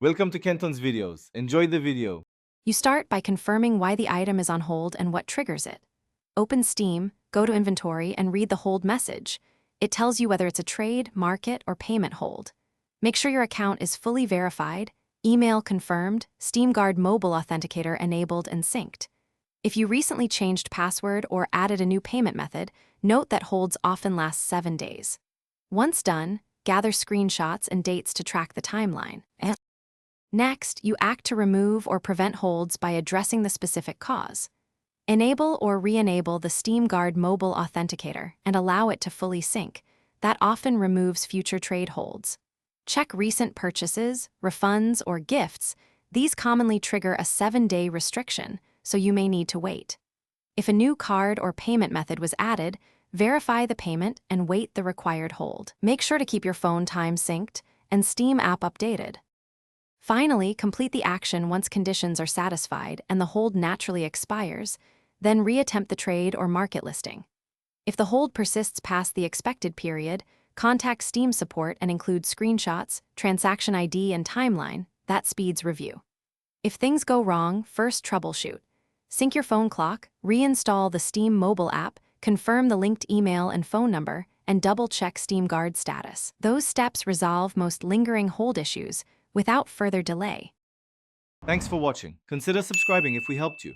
Welcome to Kenton's videos. Enjoy the video. You start by confirming why the item is on hold and what triggers it. Open Steam, go to Inventory, and read the hold message. It tells you whether it's a trade, market, or payment hold. Make sure your account is fully verified, email confirmed, SteamGuard mobile authenticator enabled and synced. If you recently changed password or added a new payment method, note that holds often last 7 days. Once done, gather screenshots and dates to track the timeline. Next, you act to remove or prevent holds by addressing the specific cause. Enable or re-enable the SteamGuard mobile authenticator and allow it to fully sync. That often removes future trade holds. Check recent purchases, refunds, or gifts. These commonly trigger a 7-day restriction, so you may need to wait. If a new card or payment method was added, verify the payment and wait the required hold. Make sure to keep your phone time synced and Steam app updated. Finally, complete the action once conditions are satisfied and the hold naturally expires, then reattempt the trade or market listing. If the hold persists past the expected period, contact Steam support and include screenshots, transaction ID, and timeline. That speeds review. If things go wrong, first troubleshoot. Sync your phone clock, reinstall the Steam mobile app, confirm the linked email and phone number, and double-check SteamGuard status. Those steps resolve most lingering hold issues without further delay. Thanks for watching. Consider subscribing if we helped you.